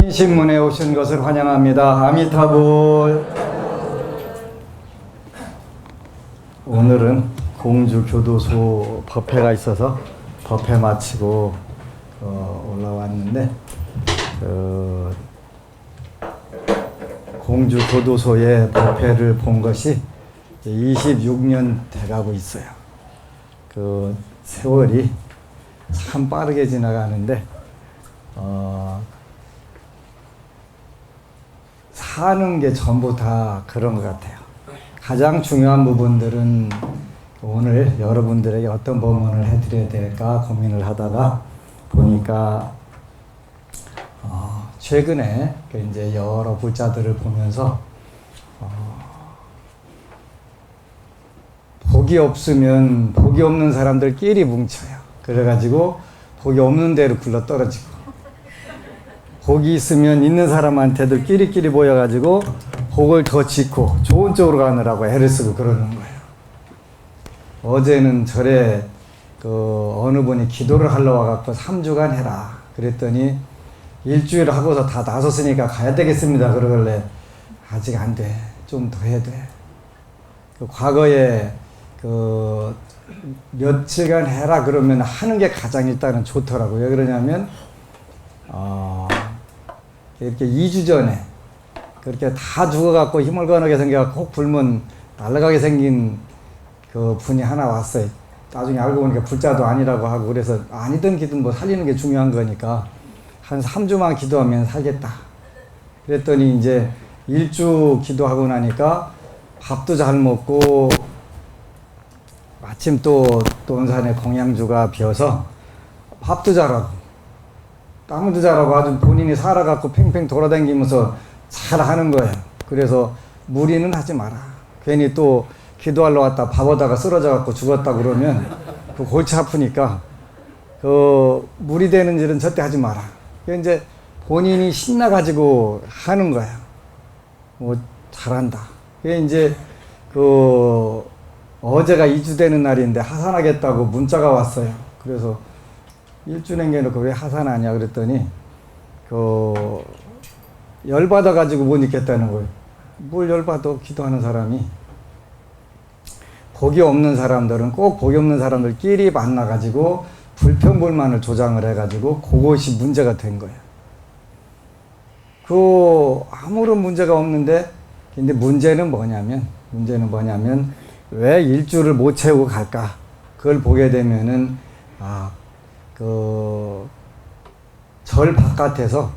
신신문에 오신 것을 환영합니다. 아미타불. 오늘은 공주교도소 법회가 있어서 법회 마치고 올라왔는데 공주교도소의 법회를 본 것이 26년 돼가고 있어요. 그 세월이 참 빠르게 지나가는데 사는 게 전부 다 그런 것 같아요. 가장 중요한 부분들은 오늘 여러분들에게 어떤 법문을 해드려야 될까 고민을 하다가 보니까 최근에 이제 여러 불자들을 보면서 복이 없으면 복이 없는 사람들끼리 뭉쳐요. 그래가지고 복이 없는 데로 굴러 떨어지고, 복이 있으면 있는 사람한테도 끼리끼리 모여가지고 복을 더 짓고 좋은 쪽으로 가느라고 애를 쓰고 그러는 거예요. 어제는 절에 어느 분이 기도를 하러 와갖고 3주간 해라 그랬더니 일주일 하고서 다 나섰으니까 가야 되겠습니다 그러길래 아직 안 돼, 좀 더 해야 돼. 과거에 며칠간 해라 그러면 하는 게 가장 일단은 좋더라고요. 왜 그러냐면 이렇게 2주 전에 그렇게 다 죽어갖고 힘을 거하게 생겨갖고 혹 불면 날아가게 생긴 그 분이 하나 왔어요. 나중에 알고 보니까 불자도 아니라고 하고, 그래서 아니든 기든 뭐 살리는 게 중요한 거니까 한 3주만 기도하면 살겠다 그랬더니 이제 1주 기도하고 나니까 밥도 잘 먹고 마침 또 논산에 공양주가 비어서 밥도 잘하고 땅도 잘하고 아주 본인이 살아갖고 팽팽 돌아다니면서 잘하는 거예요. 그래서 무리는 하지 마라. 괜히 또 기도하러 왔다 밥하다가 쓰러져갖고 죽었다 그러면 그 골치 아프니까 무리 되는 일은 절대 하지 마라. 이제 본인이 신나가지고 하는 거예요. 뭐 잘한다. 그게 이제 어제가 2주 되는 날인데 하산하겠다고 문자가 왔어요. 그래서 1주 남겨놓고 왜 하산하냐 그랬더니 열받아가지고 못 있겠다는 거예요. 뭘 열받아, 기도하는 사람이. 복이 없는 사람들은 꼭 복이 없는 사람들끼리 만나가지고 불평불만을 조장을 해가지고 그것이 문제가 된 거예요. 아무런 문제가 없는데, 근데 문제는 뭐냐면 왜 일주를 못 채우고 갈까? 그걸 보게 되면은 절 바깥에서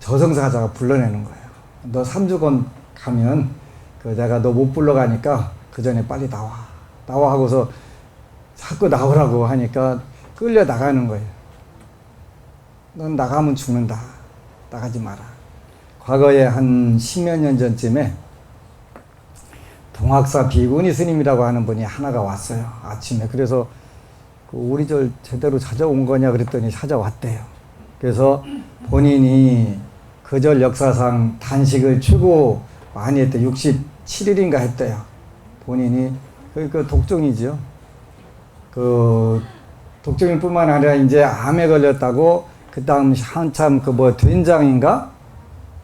저승사자가 불러내는 거예요. 너 3주간 가면 내가 너 못 불러가니까 그 전에 빨리 나와 하고서 자꾸 나오라고 하니까 끌려 나가는 거예요. 넌 나가면 죽는다. 나가지 마라. 과거에 한 10여 년 전쯤에 동학사 비구니 스님이라고 하는 분이 하나가 왔어요. 아침에. 그래서 우리 절 제대로 찾아온 거냐 그랬더니 찾아왔대요. 그래서 본인이 그 절 역사상 단식을 최고 많이 했대. 67일인가 했대요. 본인이. 독종이죠. 독종일 뿐만 아니라 이제 암에 걸렸다고 그 다음 한참 된장인가?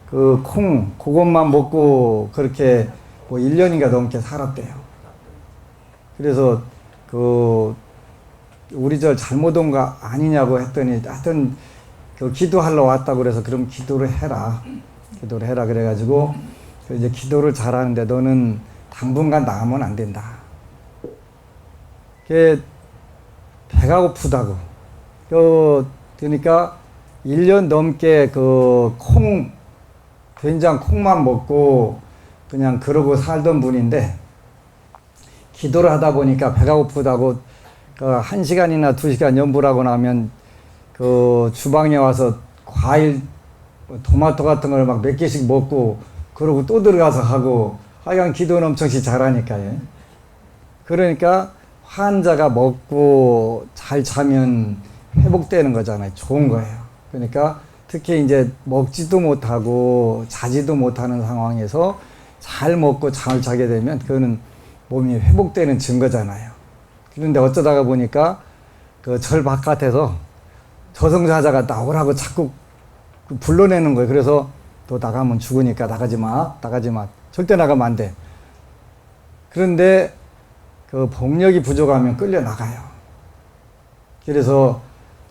그것만 먹고 그렇게 1년인가 넘게 살았대요. 그래서 우리 절 잘못 온 거 아니냐고 했더니 하여튼 기도하러 왔다고 그래서 그럼 기도를 해라 그래가지고 이제 기도를 잘하는데 너는 당분간 나가면 안 된다. 그게 배가 고프다고. 그러니까 1년 넘게 된장 콩만 먹고 그냥 그러고 살던 분인데 기도를 하다 보니까 배가 고프다고 1시간이나 2시간 연불하고 나면 주방에 와서 과일, 토마토 같은 걸 막 몇 개씩 먹고 그러고 또 들어가서 하고 하여간 기도는 엄청 잘하니까요. 그러니까 환자가 먹고 잘 자면 회복되는 거잖아요. 좋은 거예요. 그러니까 특히 이제 먹지도 못하고 자지도 못하는 상황에서 잘 먹고 잠을 자게 되면 그거는 몸이 회복되는 증거잖아요. 그런데 어쩌다가 보니까 절 바깥에서 저승사자가 나오라고 자꾸 불러내는 거예요. 그래서 너 나가면 죽으니까 나가지 마. 나가지 마. 절대 나가면 안 돼. 그런데 그 복력이 부족하면 끌려 나가요. 그래서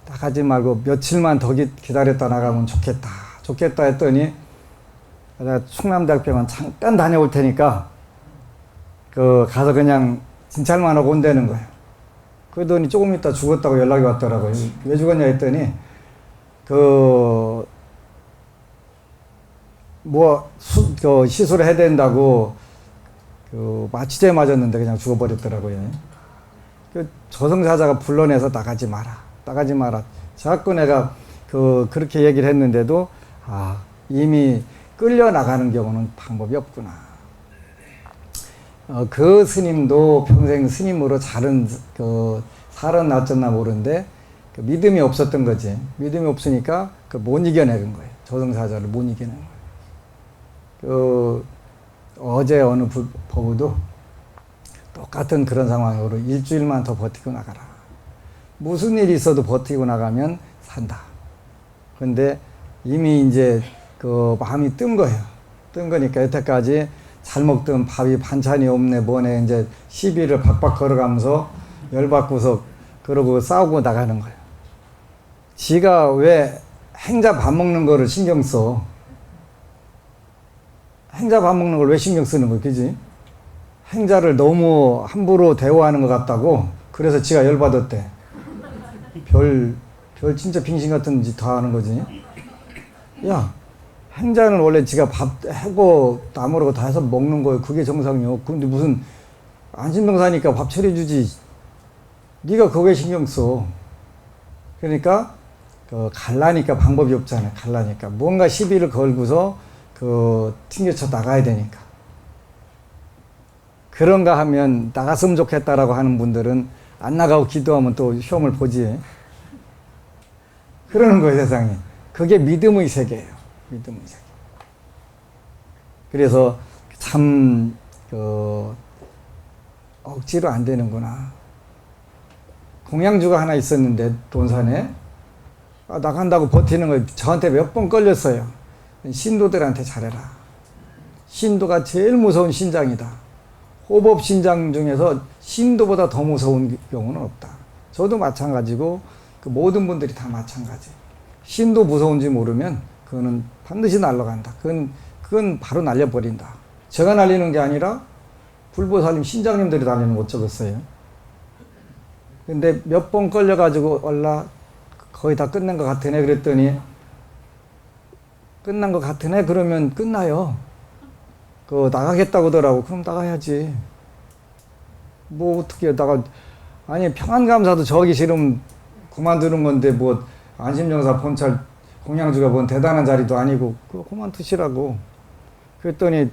나가지 말고 며칠만 더 기다렸다 나가면 좋겠다. 좋겠다 했더니 내가 충남대학병원 잠깐 다녀올 테니까 가서 그냥 진찰만 하고 온다는 거예요. 그러더니 조금 있다 죽었다고 연락이 왔더라고요. 왜 죽었냐 했더니 시술을 해야 된다고 마취제 맞았는데 그냥 죽어버렸더라고요. 저승사자가 불러내서 나가지 마라. 나가지 마라. 자꾸 내가 그렇게 얘기를 했는데도 이미 끌려 나가는 경우는 방법이 없구나. 그 스님도 평생 스님으로 살은 낫졌나 모르는데 믿음이 없었던 거지. 믿음이 없으니까 못 이겨내는 거예요. 저승사자를 못 이겨내는 거예요. 어제 어느 법우도 똑같은 그런 상황으로 일주일만 더 버티고 나가라. 무슨 일이 있어도 버티고 나가면 산다. 근데 이미 이제 마음이 뜬 거예요. 뜬 거니까 여태까지 잘 먹던 밥이 반찬이 없네 뭐네 이제 시비를 박박 걸어가면서 열받고서 그러고 싸우고 나가는 거예요. 지가 왜 행자 밥 먹는 거를 신경 써? 행자 밥 먹는 걸 왜 신경 쓰는 거야, 그지? 행자를 너무 함부로 대우하는 것 같다고 그래서 지가 열받았대. 별 진짜 빙신 같은 짓 다 하는 거지. 야, 행자는 원래 지가 밥 하고 나무라고 다 해서 먹는 거예요. 그게 정상이요. 근데 무슨 안심병사니까 밥 차려주지. 네가 그거에 신경 써. 그러니까 갈라니까 방법이 없잖아요. 갈라니까 뭔가 시비를 걸고서 튕겨쳐 나가야 되니까. 그런가 하면 나갔으면 좋겠다라고 하는 분들은 안 나가고 기도하면 또 시험을 보지. 그러는 거예요, 세상에. 그게 믿음의 세계예요. 믿음의 세계. 그래서 참 억지로 안 되는구나. 공양주가 하나 있었는데 돈산에 나간다고 버티는 거 저한테 몇 번 걸렸어요. 신도들한테 잘해라. 신도가 제일 무서운 신장이다. 호법 신장 중에서 신도보다 더 무서운 경우는 없다. 저도 마찬가지고 모든 분들이 다 마찬가지. 신도 무서운지 모르면 그거는 반드시 날아간다. 그건 바로 날려버린다. 제가 날리는 게 아니라 불보살님 신장님들이 날리는 거 어쩌겠어요. 근데 몇 번 걸려가지고 거의 다 끝낸 것 같으네 그랬더니 끝난 것 같으네 그러면 끝나요. 나가겠다고 하더라고. 그럼 나가야지. 뭐 어떻게 아니 평안감사도 저기 싫으면 그만두는 건데 뭐 안심정사 본찰 공양주가 뭔 대단한 자리도 아니고 그거 그만두시라고. 그랬더니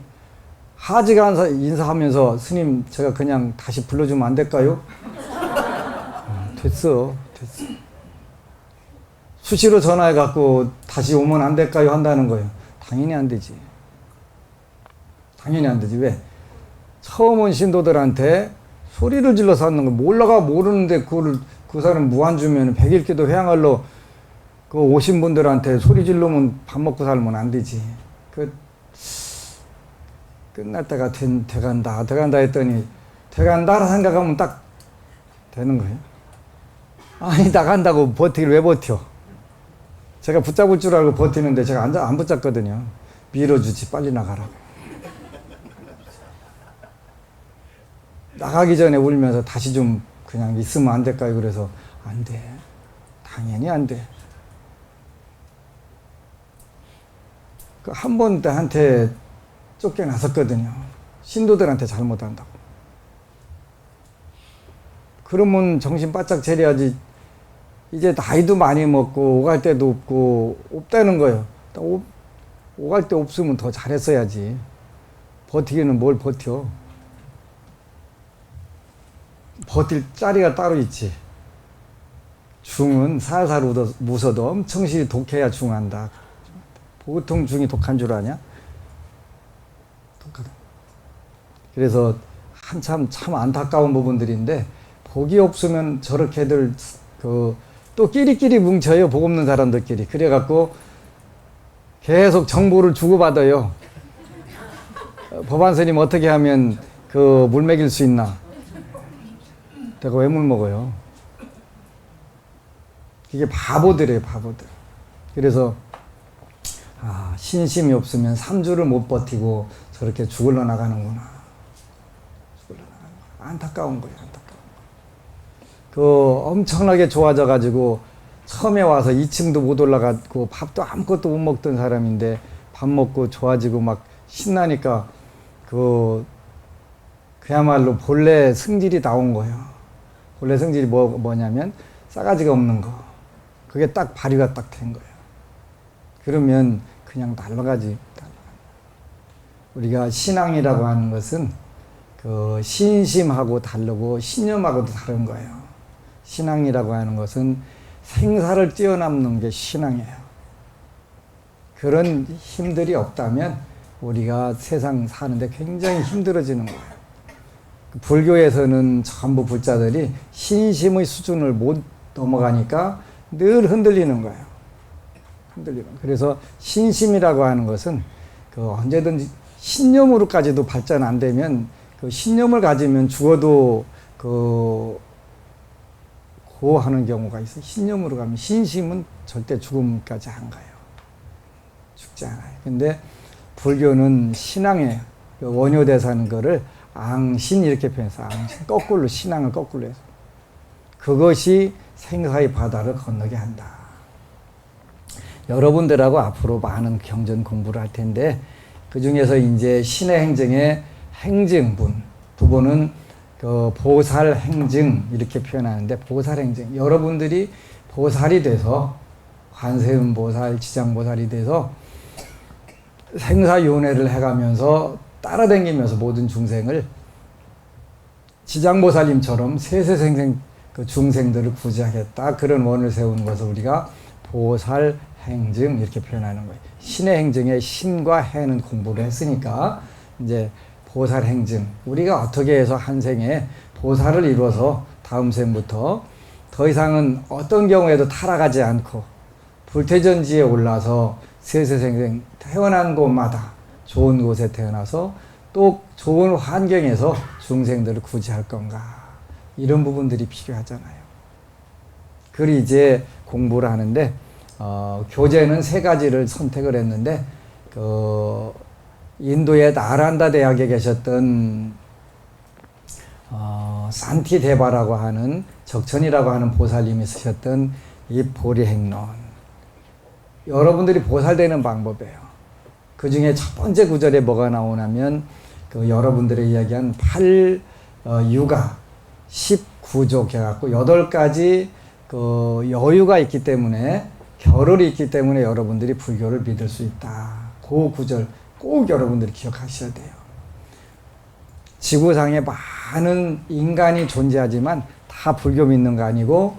하지가 인사하면서 스님 제가 그냥 다시 불러주면 안 될까요? 됐어. 수시로 전화해갖고 다시 오면 안 될까요? 한다는 거예요. 당연히 안 되지. 당연히 안 되지. 왜? 처음 온 신도들한테 소리를 질러서 하는 거 몰라가 모르는데 그 사람 무한 주면 백일기도 회양할로 오신 분들한테 소리 지르면 밥 먹고 살면 안 되지. 끝날 때가 돼간다 했더니 돼간다라 생각하면 딱 되는 거예요. 아니 나간다고 버티길 왜 버텨? 제가 붙잡을 줄 알고 버티는데 제가 안 붙잡거든요. 밀어주지 빨리 나가라고. 나가기 전에 울면서 다시 좀 그냥 있으면 안 될까요? 그래서 안 돼. 당연히 안 돼. 한 번 한테 쫓겨났었거든요. 신도들한테 잘못한다고. 그러면 정신 바짝 차려야지. 이제 나이도 많이 먹고 오갈 데도 없다는 거예요. 오갈 데 없으면 더 잘했어야지. 버티기는 뭘 버텨. 버틸 자리가 따로 있지. 중은 살살 웃어도 엄청 실이 독해야 중한다. 보통 중이 독한 줄 아냐? 독하다. 그래서 한참 참 안타까운 부분들인데 복이 없으면 저렇게들 또 끼리끼리 뭉쳐요. 복 없는 사람들끼리. 그래갖고 계속 정보를 주고받아요. 법안 스님 어떻게 하면 그 물 먹일 수 있나? 내가 왜 물 먹어요? 이게 바보들이에요, 바보들. 그래서 신심이 없으면 3주를 못 버티고 저렇게 죽을러 나가는구나. 죽을러 나가는구나. 안타까운 거예요, 안타까운 거. 엄청나게 좋아져가지고 처음에 와서 2층도 못 올라가고 밥도 아무것도 못 먹던 사람인데 밥 먹고 좋아지고 막 신나니까 그야말로 본래 성질이 나온 거예요. 본래 성질이 뭐냐면 싸가지가 없는 거. 그게 딱 발휘가 딱 된 거예요. 그러면 그냥 날아가지. 우리가 신앙이라고 하는 것은 신심하고 다르고 신념하고도 다른 거예요. 신앙이라고 하는 것은 생사를 뛰어넘는 게 신앙이에요. 그런 힘들이 없다면 우리가 세상 사는데 굉장히 힘들어지는 거예요. 불교에서는 전부 불자들이 신심의 수준을 못 넘어가니까 늘 흔들리는 거예요. 그래서 신심이라고 하는 것은 언제든지 신념으로까지도 발전 안 되면 신념을 가지면 죽어도 고하는 경우가 있어요. 신념으로 가면 신심은 절대 죽음까지 안 가요. 죽지 않아요. 근데 불교는 신앙이에요. 원효대사는 거를 앙신 이렇게 표현해서 앙신 거꾸로 신앙을 거꾸로 해서 그것이 생사의 바다를 건너게 한다. 여러분들하고 앞으로 많은 경전 공부를 할 텐데 그 중에서 이제 신의 행정의 행증분 부분은 보살 행증 이렇게 표현하는데 보살 행증 여러분들이 보살이 돼서 관세음 보살, 지장 보살이 돼서 생사윤회를 해가면서 따라다니면서 모든 중생을 지장보살님처럼 세세생생 중생들을 구제하겠다. 그런 원을 세우는 것을 우리가 보살 행증 이렇게 표현하는 거예요. 신의 행증에 신과 해는 공부를 했으니까 이제 보살 행증. 우리가 어떻게 해서 한 생에 보살을 이루어서 다음 생부터 더 이상은 어떤 경우에도 타락하지 않고 불태전지에 올라서 세세생생 태어난 곳마다 좋은 곳에 태어나서 또 좋은 환경에서 중생들을 구제할 건가. 이런 부분들이 필요하잖아요. 그리 이제 공부를 하는데, 교재는 3가지를 선택을 했는데, 인도의 나란다 대학에 계셨던, 산티 데바라고 하는, 적천이라고 하는 보살님이 쓰셨던 이 보리행론. 여러분들이 보살되는 방법이에요. 그 중에 첫 번째 구절에 뭐가 나오냐면, 여러분들이 이야기한 8유가 19조 해갖고 8가지 여유가 있기 때문에 결을이 있기 때문에 여러분들이 불교를 믿을 수 있다. 그 구절 꼭 여러분들이 기억하셔야 돼요. 지구상에 많은 인간이 존재하지만 다 불교 믿는 거 아니고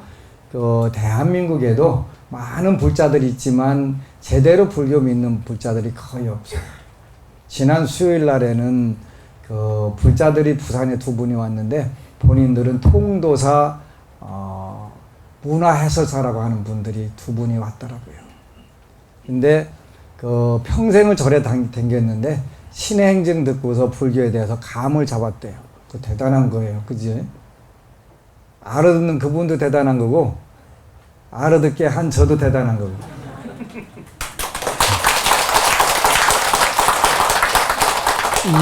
대한민국에도 많은 불자들이 있지만 제대로 불교 믿는 불자들이 거의 없어요. 지난 수요일 날에는 불자들이 부산에 2분이 왔는데 본인들은 통도사 문화해설사라고 하는 분들이 2분이 왔더라고요. 근데 평생을 절에 다녔는데 신의 행증 듣고서 불교에 대해서 감을 잡았대요. 그 대단한 거예요. 그지? 알아듣는 그분도 대단한 거고 알아듣게 한 저도 대단한 거고.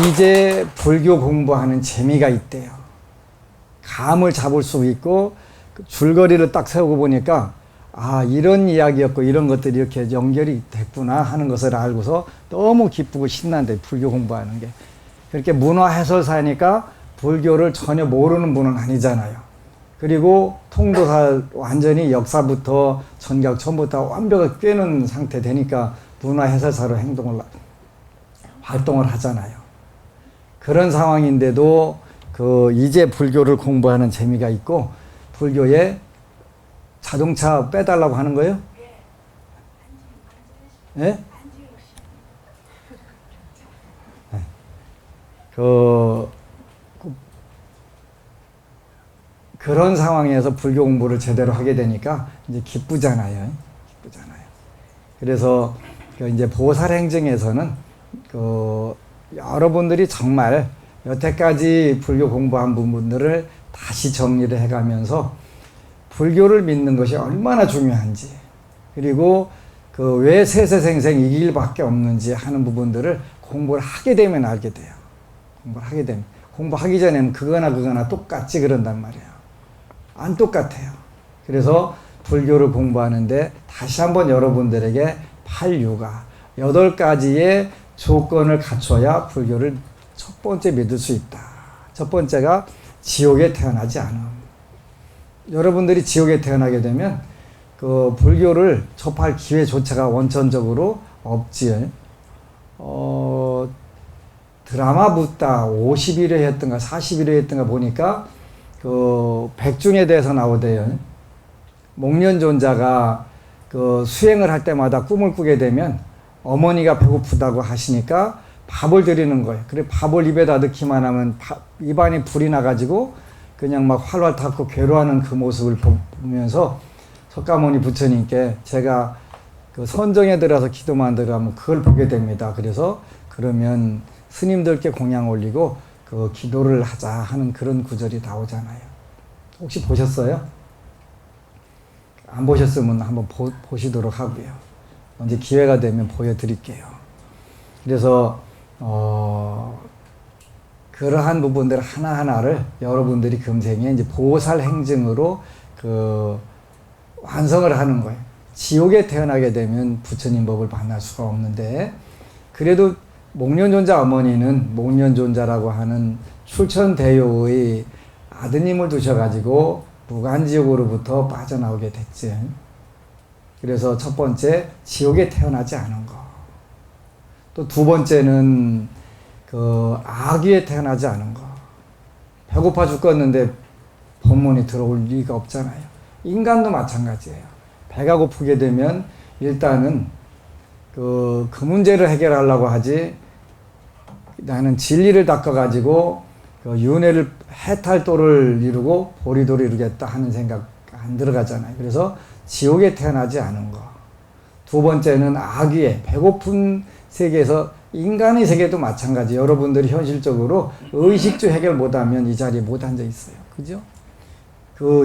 이제 불교 공부하는 재미가 있대요. 감을 잡을 수 있고 줄거리를 딱 세우고 보니까 이런 이야기였고 이런 것들이 이렇게 연결이 됐구나 하는 것을 알고서 너무 기쁘고 신난대. 불교 공부하는 게. 그렇게 문화 해설사니까 불교를 전혀 모르는 분은 아니잖아요. 그리고 통도사 완전히 역사부터 전각 처음부터 완벽하게 꿰는 상태 되니까 문화 해설사로 활동을 하잖아요. 그런 상황인데도 이제 불교를 공부하는 재미가 있고 불교에 자동차 빼달라고 하는 거예요? 예? 그런 상황에서 불교 공부를 제대로 하게 되니까 이제 기쁘잖아요. 그래서 그 이제 보살 행정에서는 여러분들이 정말 여태까지 불교 공부한 부분들을 다시 정리를 해가면서 불교를 믿는 것이 얼마나 중요한지, 그리고 왜 세세생생 이 길밖에 없는지 하는 부분들을 공부를 하게 되면 알게 돼요. 공부를 하게 되면. 공부하기 전에는 그거나 똑같지 그런단 말이에요. 안 똑같아요. 그래서 불교를 공부하는데 다시 한번 여러분들에게 8유가 8가지의 조건을 갖춰야 불교를 첫 번째 믿을 수 있다. 첫 번째가 지옥에 태어나지 않음. 여러분들이 지옥에 태어나게 되면 그 불교를 접할 기회조차가 원천적으로 없지요. 드라마 붓다 51회 했던가 41회 했던가 보니까 그 백중에 대해서 나오대요. 목련존자가 그 수행을 할 때마다 꿈을 꾸게 되면 어머니가 배고프다고 하시니까 밥을 드리는 거예요. 그래 밥을 입에다 넣기만 하면 입안에 불이 나가지고 그냥 막 활활 탔고 괴로워하는 그 모습을 보면서 석가모니 부처님께 제가 그 선정에 들어서 기도만 들어가면 그걸 보게 됩니다. 그래서 그러면 스님들께 공양 올리고 그 기도를 하자 하는 그런 구절이 나오잖아요. 혹시 보셨어요? 안 보셨으면 한번 보시도록 하고요. 언제 기회가 되면 보여드릴게요. 그래서 그러한 부분들 하나하나를 여러분들이 금생에 이제 보살 행증으로 그 완성을 하는 거예요. 지옥에 태어나게 되면 부처님 법을 만날 수가 없는데, 그래도 목련존자 어머니는 목련존자라고 하는 출천대요의 아드님을 두셔가지고 무간지옥으로부터 빠져나오게 됐지. 그래서 첫 번째, 지옥에 태어나지 않은 거. 또 두 번째는 그 악귀에 태어나지 않은 거. 배고파 죽겠는데 법문이 들어올 리가 없잖아요. 인간도 마찬가지예요. 배가 고프게 되면 일단은 그 문제를 해결하려고 하지, 나는 진리를 닦아가지고 그 윤회를 해탈도를 이루고 보리도를 이루겠다 하는 생각 안 들어가잖아요. 그래서 지옥에 태어나지 않은 거. 두 번째는 악귀에, 배고픈 세계에서 인간의 세계도 마찬가지. 여러분들이 현실적으로 의식주 해결 못하면 이 자리에 못 앉아 있어요. 그죠?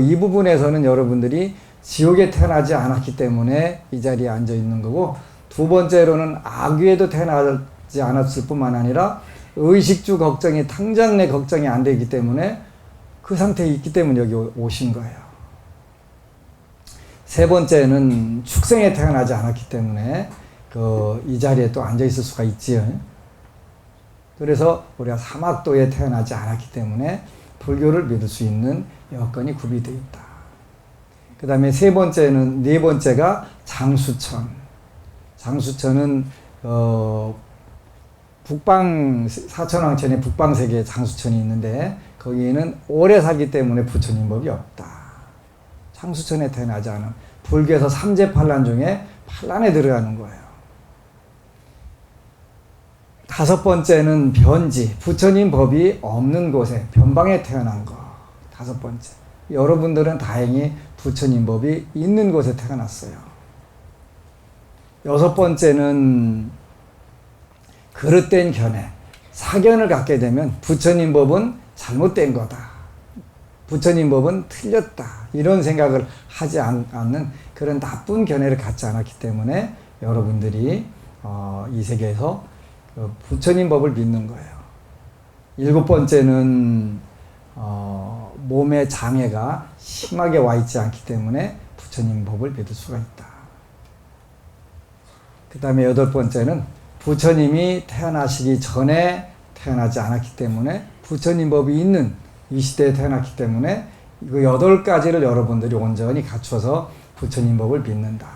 이 부분에서는 여러분들이 지옥에 태어나지 않았기 때문에 이 자리에 앉아 있는 거고, 두 번째로는 악귀에도 태어나지 않았을 뿐만 아니라 의식주 걱정이 당장 내 걱정이 안 되기 때문에 그 상태에 있기 때문에 여기 오신 거예요. 세 번째는 축생에 태어나지 않았기 때문에 이 자리에 또 앉아 있을 수가 있지요. 그래서 우리가 사막도에 태어나지 않았기 때문에 불교를 믿을 수 있는 여건이 구비되어 있다. 그 다음에 네 번째가 장수천. 장수천은 사천왕천의 북방세계에 장수천이 있는데 거기는 오래 살기 때문에 부처님 법이 없다. 장수천에 태어나지 않은, 불교에서 삼재팔란 중에 팔란에 들어가는 거예요. 다섯 번째는 변지, 부처님 법이 없는 곳에 변방에 태어난 거. 다섯 번째, 여러분들은 다행히 부처님 법이 있는 곳에 태어났어요. 여섯 번째는 그릇된 견해, 사견을 갖게 되면 부처님 법은 잘못된 거다, 부처님 법은 틀렸다, 이런 생각을 하지 않는 그런 나쁜 견해를 갖지 않았기 때문에 여러분들이 이 세계에서 부처님 법을 믿는 거예요. 일곱 번째는 몸에 장애가 심하게 와 있지 않기 때문에 부처님 법을 믿을 수가 있다. 그 다음에 여덟 번째는 부처님이 태어나시기 전에 태어나지 않았기 때문에 부처님 법이 있는 이 시대에 태어났기 때문에 그 8가지를 여러분들이 온전히 갖춰서 부처님 법을 믿는다.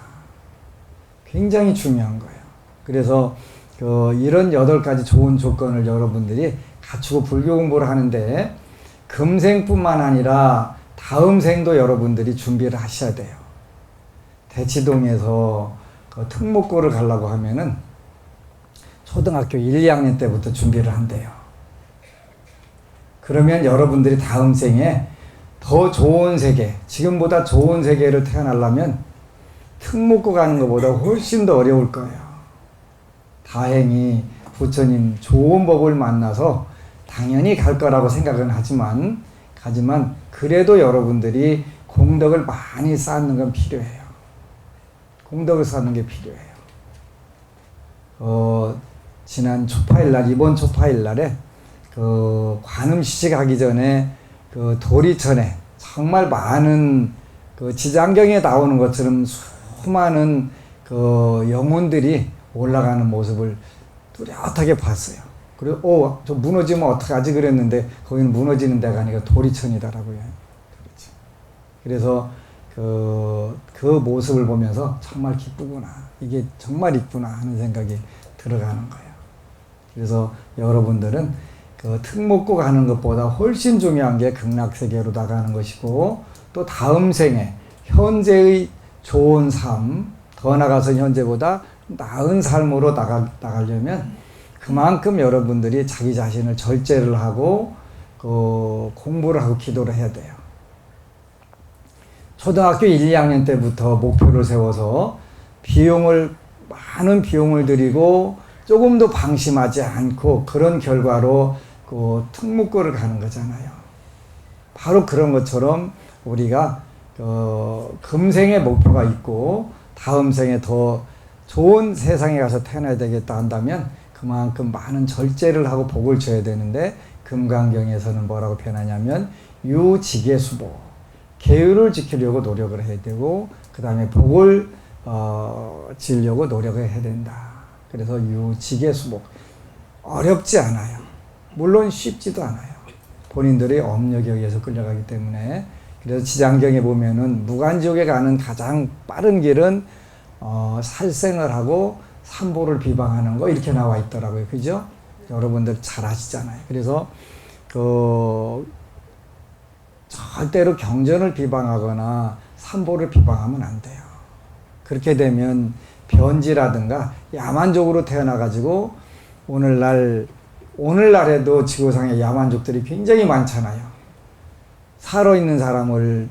굉장히 중요한 거예요. 그래서 이런 8가지 좋은 조건을 여러분들이 갖추고 불교 공부를 하는데 금생뿐만 아니라 다음 생도 여러분들이 준비를 하셔야 돼요. 대치동에서 특목고를 가려고 하면은 초등학교 1, 2학년 때부터 준비를 한대요. 그러면 여러분들이 다음 생에 더 좋은 세계, 지금보다 좋은 세계를 태어나려면 특목고 가는 것보다 훨씬 더 어려울 거예요. 다행히 부처님 좋은 법을 만나서 당연히 갈 거라고 생각은 하지만 그래도 여러분들이 공덕을 많이 쌓는 건 필요해요. 공덕을 쌓는 게 필요해요. 지난 초파일날, 이번 초파일날에 관음 시식하기 전에 도리천에 정말 많은 지장경에 나오는 것처럼 수많은 영혼들이 올라가는 모습을 뚜렷하게 봤어요. 그리고 저 무너지면 어떡하지 그랬는데 거기는 무너지는 데가 아니라 도리천이더라고요. 그래서 그 모습을 보면서 정말 기쁘구나, 이게 정말 있구나 하는 생각이 들어가는 거예요. 그래서 여러분들은 특목고 가는 것보다 훨씬 중요한 게 극락세계로 나가는 것이고, 또 다음 생에 현재의 좋은 삶, 더 나아가서 현재보다 나은 삶으로 나가려면 그만큼 여러분들이 자기 자신을 절제를 하고 공부를 하고 기도를 해야 돼요. 초등학교 1, 2학년 때부터 목표를 세워서 많은 비용을 들이고 조금도 방심하지 않고 그런 결과로 특목고를 가는 거잖아요. 바로 그런 것처럼 우리가 금생의 목표가 있고 다음 생에 더 좋은 세상에 가서 태어나야 되겠다 한다면 그만큼 많은 절제를 하고 복을 줘야 되는데, 금강경에서는 뭐라고 표현하냐면 유지계수복, 계율을 지키려고 노력을 해야 되고 그 다음에 복을 지으려고 노력을 해야 된다. 그래서 유지계수복, 어렵지 않아요. 물론 쉽지도 않아요. 본인들의 업력에 의해서 끌려가기 때문에. 그래서 지장경에 보면은 무간지옥에 가는 가장 빠른 길은 살생을 하고 삼보를 비방하는 거, 이렇게 나와 있더라고요. 그죠? 여러분들 잘 아시잖아요. 그래서 절대로 경전을 비방하거나 삼보를 비방하면 안 돼요. 그렇게 되면 변지라든가 야만족으로 태어나가지고 오늘날에도 지구상에 야만족들이 굉장히 많잖아요. 살아있는 사람을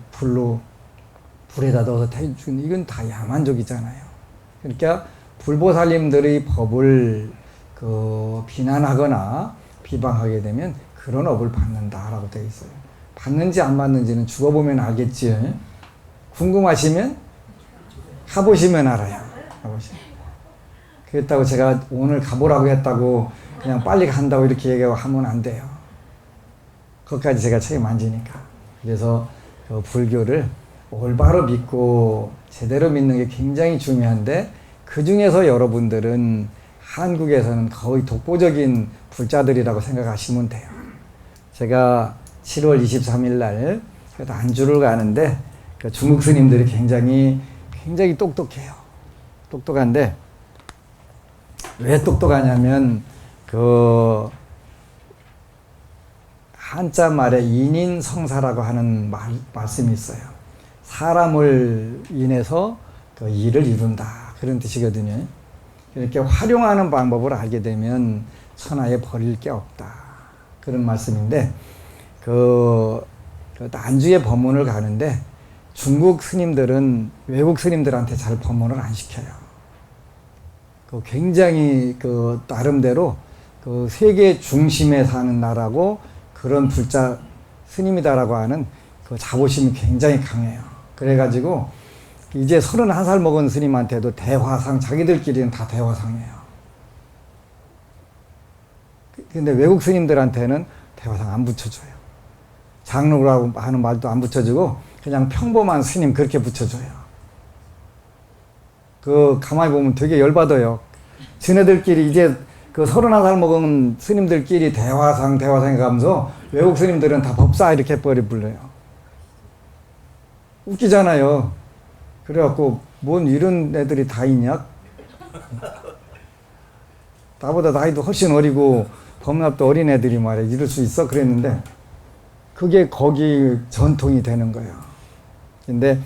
불에다 넣어서 태워주는, 이건 다 야만족이잖아요. 그러니까 불보살님들의 법을 비난하거나 비방하게 되면 그런 업을 받는다라고 되어 있어요. 받는지 안 받는지는 죽어보면 알겠지. 궁금하시면 가보시면 알아요. 그랬다고 제가 오늘 가보라고 했다고 그냥 빨리 간다고 이렇게 얘기하면 안 돼요. 그것까지 제가 책임 안 지니까. 그래서 불교를 올바로 믿고 제대로 믿는 게 굉장히 중요한데, 그 중에서 여러분들은 한국에서는 거의 독보적인 불자들이라고 생각하시면 돼요. 제가 7월 23일 날 안주를 가는데 중국 스님들이 굉장히 똑똑해요. 똑똑한데 왜 똑똑하냐면 한자 말에 인인성사라고 하는 말씀이 있어요. 사람을 인해서 일을 이룬다, 그런 뜻이거든요. 이렇게 활용하는 방법을 알게 되면 천하에 버릴 게 없다, 그런 말씀인데, 난주에 법문을 가는데 중국 스님들은 외국 스님들한테 잘 법문을 안 시켜요. 굉장히 나름대로 세계 중심에 사는 나라고 그런 불자 스님이다라고 하는 자부심이 굉장히 강해요. 그래가지고 이제 31살 먹은 스님한테도 대화상, 자기들끼리는 다 대화상이에요. 근데 외국 스님들한테는 대화상 안 붙여줘요. 장로라고 하는 말도 안 붙여주고 그냥 평범한 스님 그렇게 붙여줘요. 가만히 보면 되게 열받아요. 지네들끼리 이제 31살 먹은 스님들끼리 대화상 가면서 외국 스님들은 다 법사 이렇게 불러요. 웃기잖아요. 그래갖고 뭔 이런 애들이 다 있냐? 나보다 나이도 훨씬 어리고 법납도 어린 애들이 말이야 이럴 수 있어? 그랬는데 그게 거기 전통이 되는 거예요. 근데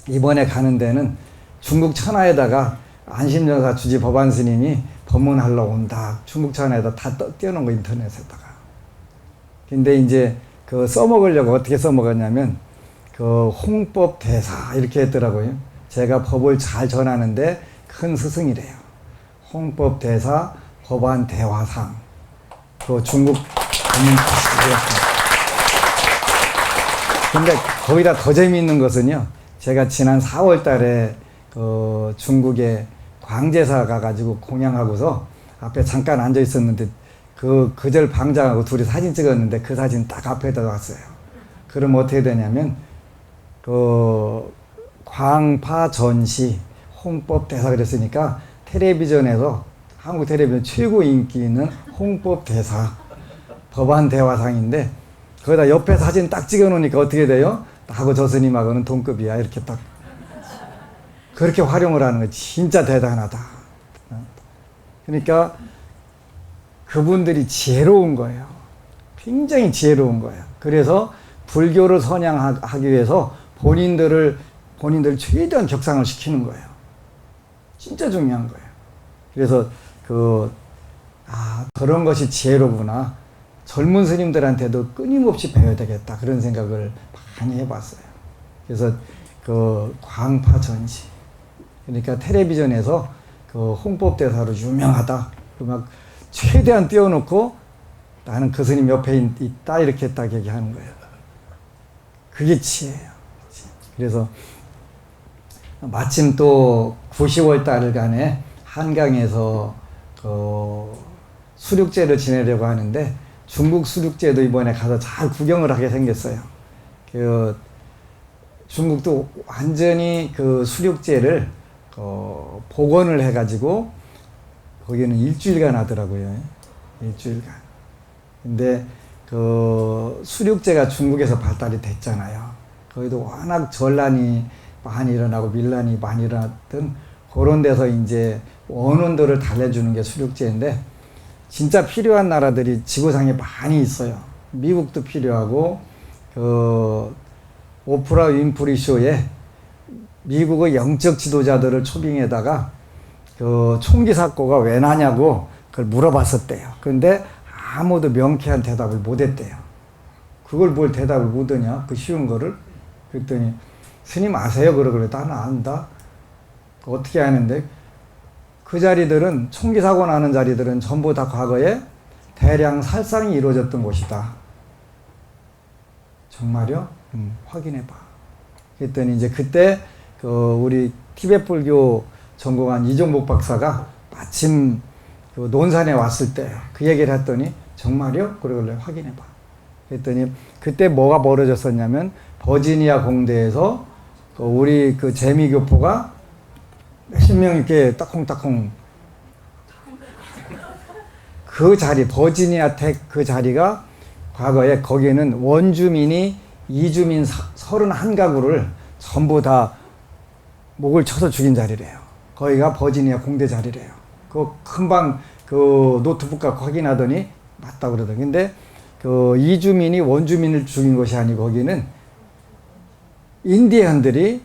이번에 가는 데는 중국 천하에다가 안심전사 주지 법안 스님이 법문하러 온다. 중국 천하에다 다 띄워놓은 거, 인터넷에다가. 근데 이제 써먹으려고 어떻게 써먹었냐면 홍법 대사 이렇게 했더라고요. 제가 법을 잘 전하는데 큰 스승이래요. 홍법대사, 법안대화상, 그 중국 국민대사였습니다. 근데 거기다 더 재미있는 것은요, 제가 지난 4월 달에 그 중국에 광제사 가가지고 공양하고서 앞에 잠깐 앉아 있었는데 그절 방장하고 둘이 사진 찍었는데 그 사진 딱 앞에다 놨어요. 그럼 어떻게 되냐면 그 광파 전시 홍법대사 그랬으니까 텔레비전에서 한국 텔레비전 최고 인기 있는 홍법대사 법안대화상인데 거기다 옆에 사진 딱 찍어 놓으니까 어떻게 돼요? 나하고 저 스님하고는 동급이야 이렇게 딱 그렇게 활용을 하는 거 진짜 대단하다. 그러니까 그분들이 지혜로운 거예요. 굉장히 지혜로운 거예요. 그래서 불교를 선양하기 위해서 본인들 최대한 격상을 시키는 거예요. 진짜 중요한 거예요. 그래서 그런 것이 지혜로구나. 젊은 스님들한테도 끊임없이 배워야 되겠다. 그런 생각을 많이 해봤어요. 그래서 광파 전시. 그러니까 텔레비전에서 홍법대사로 유명하다. 막 최대한 띄워놓고 나는 그 스님 옆에 있다. 이렇게 딱 얘기하는 거예요. 그게 지혜예요. 그래서 마침 또 9, 10월 달간에 한강에서 수륙제를 지내려고 하는데 중국 수륙제도 이번에 가서 잘 구경을 하게 생겼어요. 중국도 완전히 수륙제를 복원을 해가지고 거기는 일주일간 하더라고요. 일주일간. 근데 수륙제가 중국에서 발달이 됐잖아요. 거기도 워낙 전란이 많이 일어나고 밀란이 많이 일어났던 그런 데서 이제 원혼들을 달래주는 게 수륙제인데 진짜 필요한 나라들이 지구상에 많이 있어요. 미국도 필요하고 오프라 윈프리 쇼에 미국의 영적 지도자들을 초빙에다가 총기 사고가 왜 나냐고 그걸 물어봤었대요. 그런데 아무도 명쾌한 대답을 못했대요. 그걸 뭘 대답을 못하냐? 그 쉬운 거를. 그랬더니 스님 아세요? 그러길래 나는 안다. 어떻게 하는데 그 자리들은 총기 사고 나는 자리들은 전부 다 과거에 대량 살상이 이루어졌던 곳이다. 정말요? 확인해봐. 그랬더니 이제 그때 우리 티베트 불교 전공한 이종복 박사가 마침 논산에 왔을 때 그 얘기를 했더니 정말요? 그러길래 확인해봐. 그랬더니 그때 뭐가 벌어졌었냐면 버지니아 공대에서 우리 재미교포가 몇십 명 이렇게 따콩따콩 그 자리 버지니아 텍 그 자리가 과거에 거기에는 원주민이 이주민 31가구를 전부 다 목을 쳐서 죽인 자리래요. 거기가 버지니아 공대 자리래요. 금방 노트북 갖고 확인하더니 맞다고 그러더라고요. 근데 이주민이 원주민을 죽인 것이 아니고 거기는 인디언들이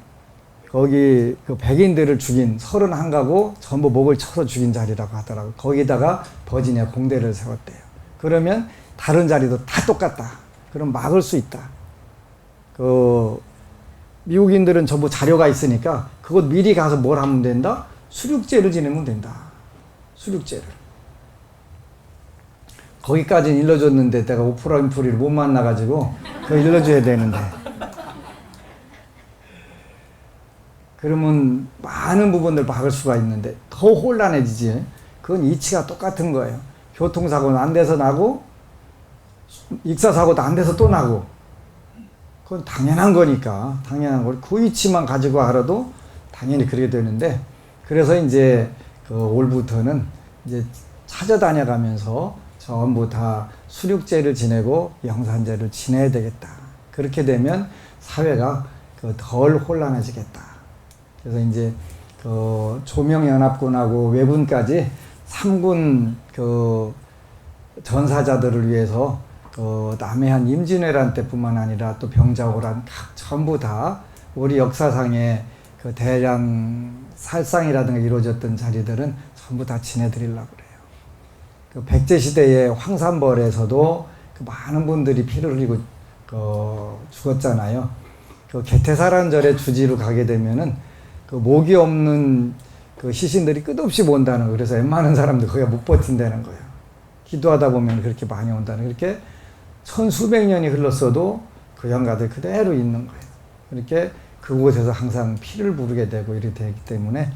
거기 백인들을 죽인 31가구 전부 목을 쳐서 죽인 자리라고 하더라고요. 거기다가 버지니아 공대를 세웠대요. 그러면 다른 자리도 다 똑같다. 그럼 막을 수 있다. 미국인들은 전부 자료가 있으니까 그것 미리 가서 뭘 하면 된다? 수륙제를 지내면 된다. 수륙제를. 거기까지는 일러줬는데 내가 오프라 윈프리를 못 만나가지고 그거 일러줘야 되는데. 그러면 많은 부분들 막을 수가 있는데 더 혼란해지지. 그건 이치가 똑같은 거예요. 교통사고는 안 돼서 나고 익사사고도 안 돼서 또 나고 그건 당연한 거니까 당연한 거. 그 이치만 가지고 알아도 당연히 그렇게 되는데 그래서 이제 올부터는 이제 찾아다녀가면서 전부 다 수륙제를 지내고 영산제를 지내야 되겠다. 그렇게 되면 사회가 덜 혼란해지겠다. 그래서 이제 조명연합군하고 외군까지 3군 전사자들을 위해서 남해안 임진왜란 때뿐만 아니라 또 병자호란 전부 다 우리 역사상에 대량 살상이라든가 이루어졌던 자리들은 전부 다 지내드리려고 그래요. 백제시대의 황산벌에서도 많은 분들이 피를 흘리고 죽었잖아요. 개태사란절에 주지로 가게 되면은 목이 없는 그 시신들이 끝없이 온다는 거. 그래서 웬만한 사람들 거기가 못 버틴다는 거예요. 기도하다 보면 그렇게 많이 온다는, 그렇게 천수백 년이 흘렀어도 그 영가들 그대로 있는 거예요. 이렇게 그곳에서 항상 피를 부르게 되고 이렇게 되기 때문에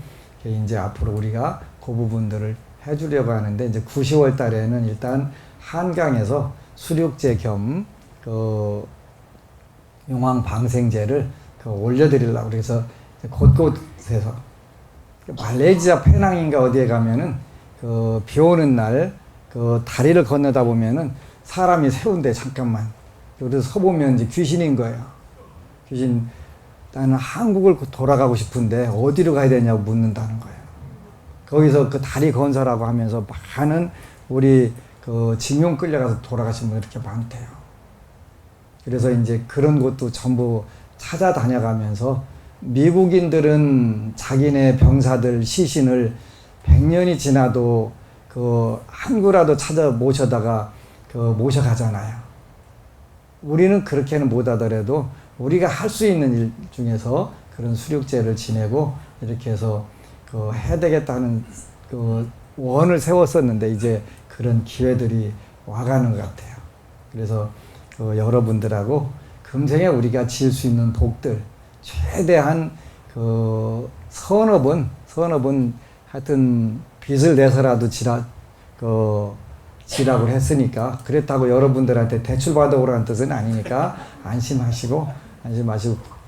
이제 앞으로 우리가 그 부분들을 해주려고 하는데, 이제 9, 10월 달에는 일단 한강에서 수륙제 겸 그 용왕 방생제를 올려드리려고. 그래서 곳곳에서 말레이시아 페낭인가 어디에 가면은 그 비 오는 날 그 다리를 건너다 보면은 사람이 세운데 잠깐만. 그래서 서보면 이제 귀신인 거예요. 귀신, 나는 한국을 돌아가고 싶은데 어디로 가야 되냐고 묻는다는 거예요. 거기서 그 다리 건설하고 하면서 많은 우리 그 징용 끌려가서 돌아가신 분이 이렇게 많대요. 그래서 이제 그런 곳도 전부 찾아다녀가면서, 미국인들은 자기네 병사들 시신을 100년이 지나도 그 한 구라도 찾아 모셔다가 그 모셔가잖아요. 우리는 그렇게는 못하더라도 우리가 할 수 있는 일 중에서 그런 수륙제를 지내고 이렇게 해서 그 해야 되겠다는 그 원을 세웠었는데, 이제 그런 기회들이 와가는 것 같아요. 그래서 그 여러분들하고 금생에 우리가 지을 수 있는 복들, 최대한 그 선업은 하여튼 빚을 내서라도 지락을 했으니까, 그랬다고 여러분들한테 대출 받아오라는 뜻은 아니니까 안심하시고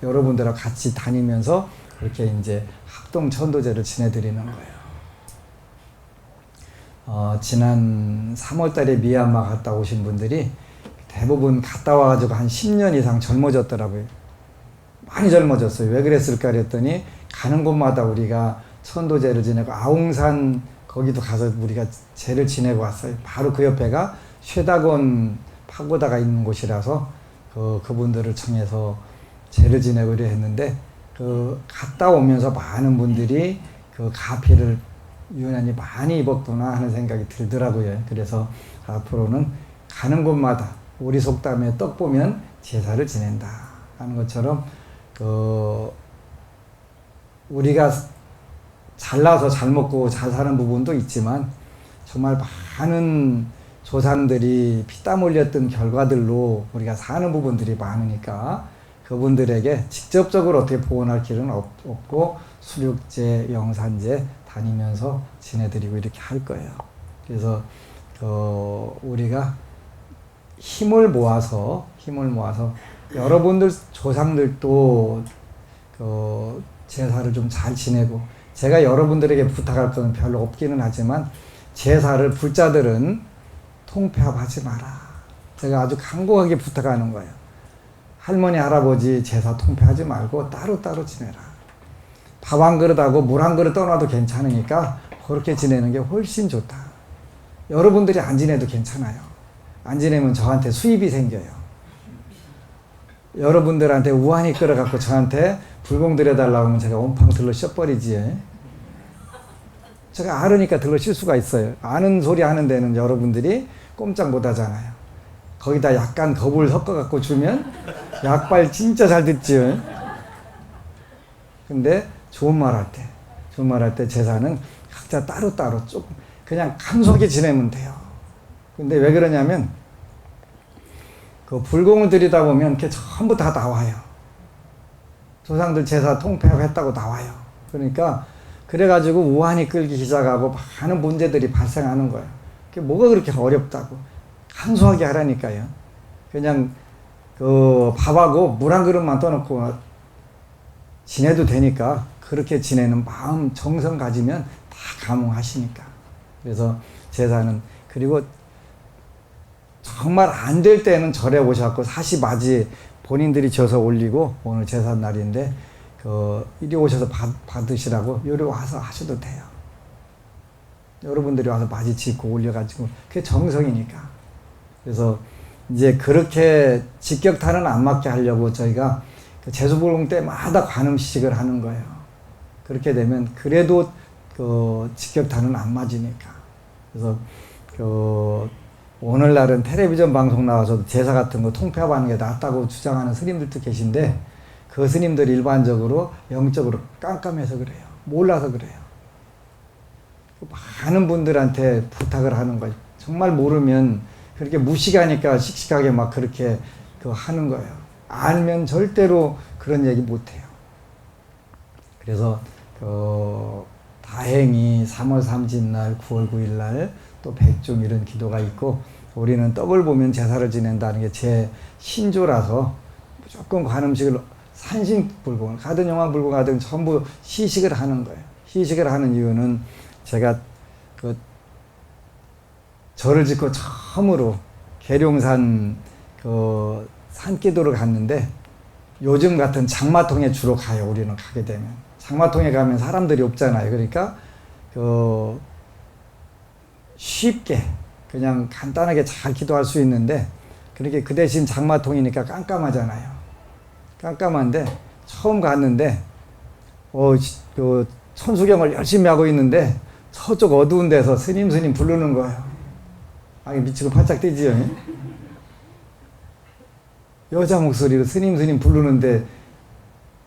여러분들하고 같이 다니면서 그렇게 이제 합동 천도제를 지내드리는 거예요. 지난 3월 달에 미얀마 갔다 오신 분들이 대부분 갔다 와가지고 한 10년 이상 젊어졌더라고요. 많이 젊어졌어요. 왜 그랬을까 그랬더니, 가는 곳마다 우리가 천도제를 지내고, 아웅산 거기도 가서 우리가 제를 지내고 왔어요. 바로 그 옆에가 쉐다곤 파고다가 있는 곳이라서 그분들을 청해서 제를 지내고 이래 했는데, 갔다 오면서 많은 분들이 그 가피를 유난히 많이 입었구나 하는 생각이 들더라고요. 그래서 앞으로는 가는 곳마다 우리 속담에 떡 보면 제사를 지낸다 하는 것처럼, 우리가 잘나서 잘 먹고 잘 사는 부분도 있지만, 정말 많은 조상들이 피땀 흘렸던 결과들로 우리가 사는 부분들이 많으니까, 그분들에게 직접적으로 어떻게 보온할 길은 없고 수륙제, 영산제 다니면서 지내드리고 이렇게 할 거예요. 그래서 우리가 힘을 모아서 여러분들 조상들도 제사를 좀 잘 지내고, 제가 여러분들에게 부탁할 건 별로 없기는 하지만, 제사를 불자들은 통폐합하지 마라. 제가 아주 간곡하게 부탁하는 거예요. 할머니, 할아버지 제사 통폐하지 말고 따로따로 지내라. 밥 한 그릇하고 물 한 그릇 떠나도 괜찮으니까 그렇게 지내는 게 훨씬 좋다. 여러분들이 안 지내도 괜찮아요. 안 지내면 저한테 수입이 생겨요. 여러분들한테 우환이 끌어갖고 저한테 불공 들여달라고 하면 제가 온팡 들러 씌워버리지. 제가 알으니까 들러 쉴 수가 있어요. 아는 소리 하는 데는 여러분들이 꼼짝 못 하잖아요. 거기다 약간 겁을 섞어갖고 주면 약발 진짜 잘 듣지요. 근데 좋은 말 할 때 제사는 각자 따로따로 조금 그냥 간소하게 지내면 돼요. 근데 왜 그러냐면, 그 불공을 들이다 보면 그게 전부 다 나와요. 조상들 제사 통폐합했다고 나와요. 그러니까 그래가지고 우환이 끌기 시작하고 많은 문제들이 발생하는 거예요. 그게 뭐가 그렇게 어렵다고. 간소하게 하라니까요. 그냥 그 밥하고 물 한 그릇만 떠놓고 지내도 되니까, 그렇게 지내는 마음, 정성 가지면 다 감응하시니까. 그래서 제사는, 그리고 정말 안 될 때는 절에 오셔갖고 사시맞이 본인들이 져서 올리고, 오늘 제사 날인데 이리 오셔서 받으시라고 여기 와서 하셔도 돼요. 여러분들이 와서 맞이 짓고 올려가지고, 그게 정성이니까. 그래서 이제 그렇게 직격탄은 안 맞게 하려고 저희가 제수불공 때마다 관음식을 하는 거예요. 그렇게 되면 그래도 직격탄은 안 맞으니까. 그래서 오늘날은 텔레비전 방송 나와서 제사 같은 거 통폐합하는 게 낫다고 주장하는 스님들도 계신데, 그 스님들이 일반적으로 영적으로 깜깜해서 그래요. 몰라서 그래요. 많은 분들한테 부탁을 하는 거예요. 정말 모르면 그렇게 무식하니까 씩씩하게 막 그렇게 하는 거예요. 알면 절대로 그런 얘기 못 해요. 그래서 다행히 3월 30일 날, 9월 9일 날 또 백중 이런 기도가 있고, 우리는 떡을 보면 제사를 지낸다는 게 제 신조라서 무조건 관음식을 산신불고 가든 영화불고 가든 전부 시식을 하는 거예요. 시식을 하는 이유는 제가 절을 짓고 처음으로 계룡산 산기도를 갔는데, 요즘 같은 장마통에 주로 가요. 우리는 가게 되면 장마통에 가면 사람들이 없잖아요. 그러니까 쉽게 그냥 간단하게 잘 기도할 수 있는데, 그렇게 그 대신 장마통이니까 깜깜하잖아요. 깜깜한데 처음 갔는데 천수경을 열심히 하고 있는데 저쪽 어두운 데서 스님 부르는 거예요. 아니 미치고 팔짝 뛰지요. 여자 목소리로 스님 부르는데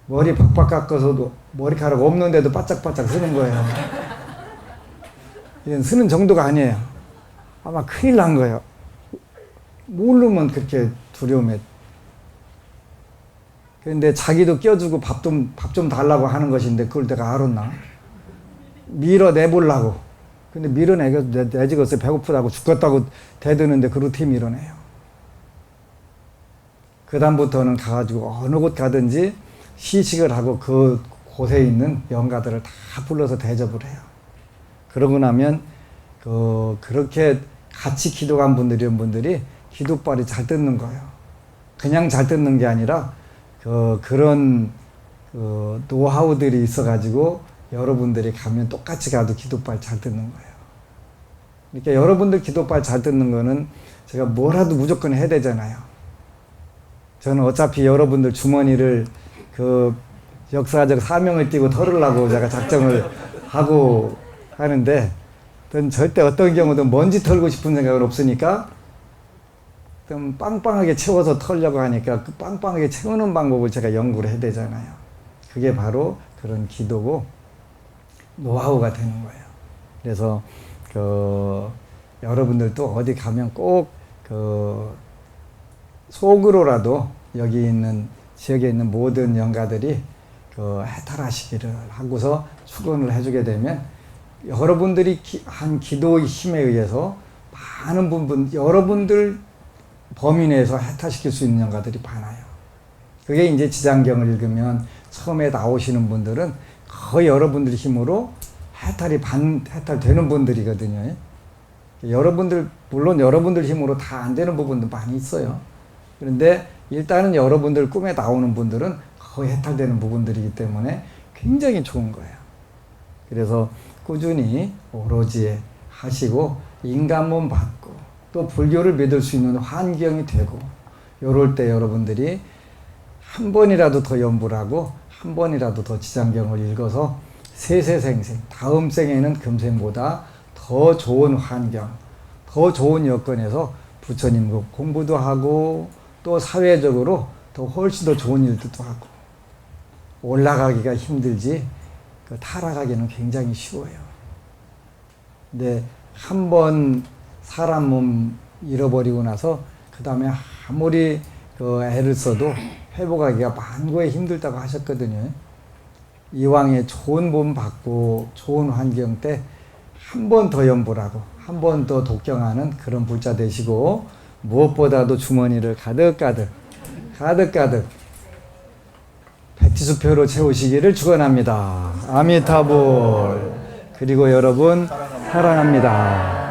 머리 박박 깎아서도 머리카락 없는데도 바짝바짝 쓰는 거예요. 이건 쓰는 정도가 아니에요. 아마 큰일 난 거예요. 모르면 그렇게 두려움에. 그런데 자기도 껴주고 밥 좀 달라고 하는 것인데 그걸 내가 알았나? 밀어내보려고. 근데 내지겠어요. 배고프다고 죽겠다고 대드는데 그렇게 밀어내요. 그 다음부터는 가가지고 어느 곳 가든지 시식을 하고 그 곳에 있는 영가들을 다 불러서 대접을 해요. 그러고 나면 그렇게 같이 기도한 분들이 기도빨이 잘 듣는 거예요. 그냥 잘 듣는 게 아니라 그런 노하우들이 있어가지고 여러분들이 가면 똑같이 가도 기도빨 잘 듣는 거예요. 그러니까 여러분들 기도빨 잘 듣는 거는 제가 뭐라도 무조건 해야 되잖아요. 저는 어차피 여러분들 주머니를 역사적 사명을 띠고 털으려고 제가 작정을 하고 하는데, 저는 절대 어떤 경우도 먼지 털고 싶은 생각은 없으니까 좀 빵빵하게 채워서 털려고 하니까 그 빵빵하게 채우는 방법을 제가 연구를 해야 되잖아요. 그게 바로 그런 기도고 노하우가 되는 거예요. 그래서 여러분들도 어디 가면 꼭 속으로라도 여기 있는 지역에 있는 모든 영가들이 해탈하시기를 하고서 축원을 해주게 되면, 여러분들이 한 기도의 힘에 의해서 많은 여러분들 범위 내에서 해탈시킬 수 있는 영가들이 많아요. 그게 이제 지장경을 읽으면 처음에 나오시는 분들은 거의 여러분들 힘으로 해탈되는 분들이거든요. 물론 여러분들 힘으로 다 안 되는 부분도 많이 있어요. 그런데 일단은 여러분들 꿈에 나오는 분들은 거의 해탈되는 부분들이기 때문에 굉장히 좋은 거예요. 그래서 꾸준히 오로지 하시고 인간몸 받고 또 불교를 믿을 수 있는 환경이 되고, 요럴 때 여러분들이 한 번이라도 더 연불 하고 한 번이라도 더 지장경을 읽어서 세세생생 다음 생에는 금생보다 더 좋은 환경, 더 좋은 여건에서 부처님 공부도 하고 또 사회적으로 더 훨씬 더 좋은 일들도 하고, 올라가기가 힘들지 타락하기는 굉장히 쉬워요. 근데 한 번 사람 몸 잃어버리고 나서 그 다음에 아무리 애를 써도 회복하기가 만고에 힘들다고 하셨거든요. 이왕에 좋은 몸 받고 좋은 환경 때 한 번 더 연불하고 한 번 더 독경하는 그런 불자 되시고, 무엇보다도 주머니를 가득가득 백지수표로 채우시기를 축원합니다. 아미타불. 그리고 여러분 사랑합니다.